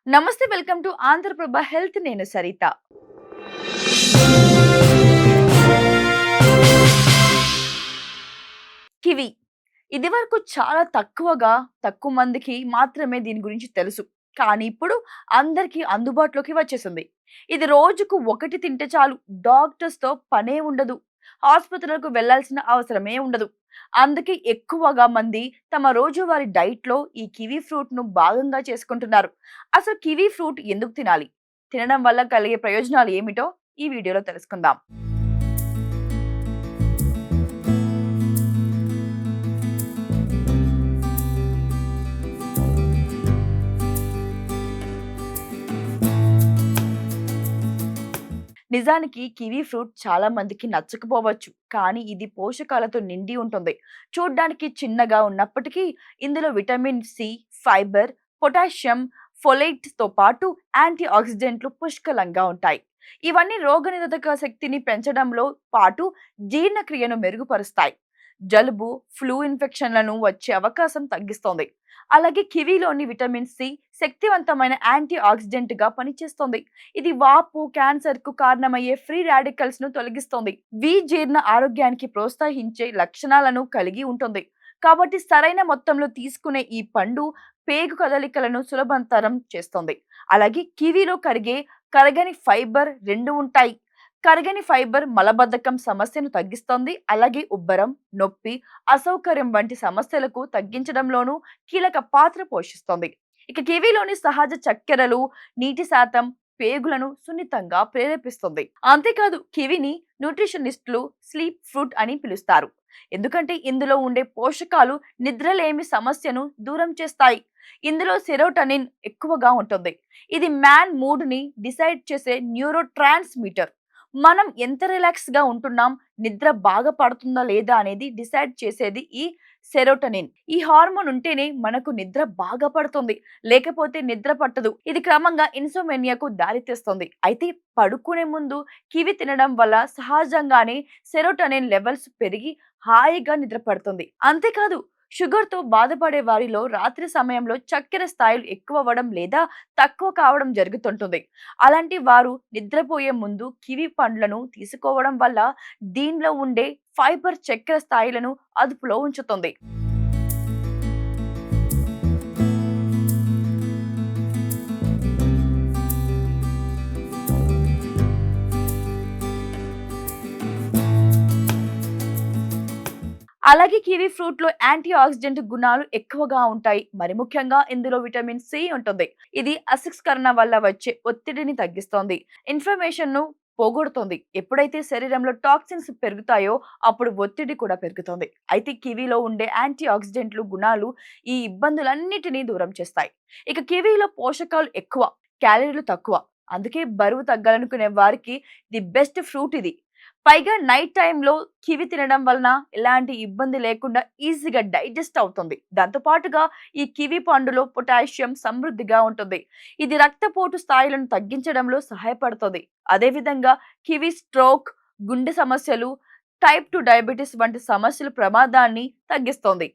నమస్తే, welcome to Andhraprabha health. నేను Saritha. Kiwi ఇదివరకు చాలా తక్కువ మందికి మాత్రమే దీని గురించి తెలుసు. కానీ ఇప్పుడు అందరికీ అందుబాటులోకి వచ్చేసింది. ఇది రోజుకు ఒకటి తింటే చాలు, డాక్టర్స్ తో పనే ఉండదు, ఆసుపత్రులకు వెళ్లాల్సిన అవసరమే ఉండదు. అందుకే ఎక్కువగా మంది తమ రోజువారీ డైట్ లో ఈ కివి ఫ్రూట్ ను భాగంగా చేసుకుంటున్నారు. అసలు కివి ఫ్రూట్ ఎందుకు తినాలి, తినడం వల్ల కలిగే ప్రయోజనాలు ఏమిటో ఈ వీడియోలో తెలుసుకుందాం. నిజానికి కివీ ఫ్రూట్ చాలా మందికి నచ్చకపోవచ్చు, కానీ ఇది పోషకాలతో నిండి ఉంటుంది. చూడ్డానికి చిన్నగా ఉన్నప్పటికీ ఇందులో vitamin C, fibre, potassium, folate తో పాటు యాంటీ ఆక్సిడెంట్లు పుష్కలంగా ఉంటాయి. ఇవన్నీ రోగనిరోధక శక్తిని పెంచడంలో పాటు జీర్ణక్రియను మెరుగుపరుస్తాయి. జలుబు, ఫ్లూ ఇన్ఫెక్షన్లను వచ్చే అవకాశం తగ్గిస్తుంది. అలాగే కివీలోని విటమిన్ సి శక్తివంతమైన యాంటీ ఆక్సిడెంట్ గా పనిచేస్తుంది. ఇది వాపు, క్యాన్సర్ కు కారణమయ్యే ఫ్రీ రాడికల్స్ ను తొలగిస్తుంది. జీర్ణ ఆరోగ్యానికి ప్రోత్సహించే లక్షణాలను కలిగి ఉంటుంది. కాబట్టి సరైన మొత్తంలో తీసుకునే ఈ పండు పేగు కదలికలను సులభంతరం చేస్తుంది. అలాగే కివీలో కరగని ఫైబర్ రెండు ఉంటాయి. కరగని ఫైబర్ మలబద్ధకం సమస్యను తగ్గిస్తుంది. అలాగే ఉబ్బరం, నొప్పి, అసౌకర్యం వంటి సమస్యలకు తగ్గించడంలోనూ కీలక పాత్ర పోషిస్తుంది. ఇక కివీలోని సహజ చక్కెరలు, నీటి శాతం పేగులను సున్నితంగా ప్రేరేపిస్తుంది. అంతేకాదు, కివిని న్యూట్రిషనిస్టులు స్లీప్ ఫ్రూట్ అని పిలుస్తారు. ఎందుకంటే ఇందులో ఉండే పోషకాలు నిద్రలేమి సమస్యను దూరం చేస్తాయి. ఇందులో సెరోటనిన్ ఎక్కువగా ఉంటుంది. ఇది మ్యాన్ మూడ్ ని డిసైడ్ చేసే న్యూరో ట్రాన్స్మిటర్. మనం ఎంత రిలాక్స్ గా ఉంటున్నాం, నిద్ర బాగా పడుతుందా లేదా అనేది డిసైడ్ చేసేది ఈ సెరోటనిన్. ఈ హార్మోన్ ఉంటేనే మనకు నిద్ర బాగా పడుతుంది, లేకపోతే నిద్ర పట్టదు. ఇది క్రమంగా ఇన్సోమెనియాకు దారితీస్తుంది. అయితే పడుకునే ముందు కివి తినడం వల్ల సహజంగానే సెరోటనిన్ లెవెల్స్ పెరిగి హాయిగా నిద్ర పడుతుంది. అంతేకాదు, షుగర్ తో బాధపడే వారిలో రాత్రి సమయంలో చక్కెర స్థాయిలు ఎక్కువ అవ్వడం లేదా తక్కువ కావడం జరుగుతుంటుంది. అలాంటి వారు నిద్రపోయే ముందు కివి పండ్లను తీసుకోవడం వల్ల దీనిలో ఉండే ఫైబర్ చక్కెర స్థాయిలను అదుపులో ఉంచుతుంది. అలాగే కివి ఫ్రూట్ లో యాంటీ ఆక్సిడెంట్ గుణాలు ఎక్కువగా ఉంటాయి. మరి ముఖ్యంగా ఇందులో విటమిన్ సి ఉంటుంది. ఇది అసిక్స్కరణ వల్ల వచ్చే ఒత్తిడిని తగ్గిస్తోంది, ఇన్ఫ్లమేషన్ ను పోగొడుతుంది. ఎప్పుడైతే శరీరంలో టాక్సిన్స్ పెరుగుతాయో అప్పుడు ఒత్తిడి కూడా పెరుగుతుంది. అయితే కివీలో ఉండే యాంటీ ఆక్సిడెంట్లు గుణాలు ఈ ఇబ్బందులన్నిటినీ దూరం చేస్తాయి. ఇక కివీలో పోషకాలు ఎక్కువ, క్యాలరీలు తక్కువ. అందుకే బరువు తగ్గాలనుకునే వారికి ది బెస్ట్ ఫ్రూట్ ఇది. పైగా నైట్ టైంలో కివి తినడం వలన ఎలాంటి ఇబ్బంది లేకుండా ఈజీగా డైజెస్ట్ అవుతుంది. దాంతో పాటుగా ఈ కివి పండులో పొటాషియం సమృద్ధిగా ఉంటుంది. ఇది రక్తపోటు స్థాయిలను తగ్గించడంలో సహాయపడుతుంది. అదేవిధంగా కివి స్ట్రోక్, గుండె సమస్యలు, టైప్ 2 డయాబెటీస్ వంటి సమస్యల ప్రమాదాన్ని తగ్గిస్తుంది.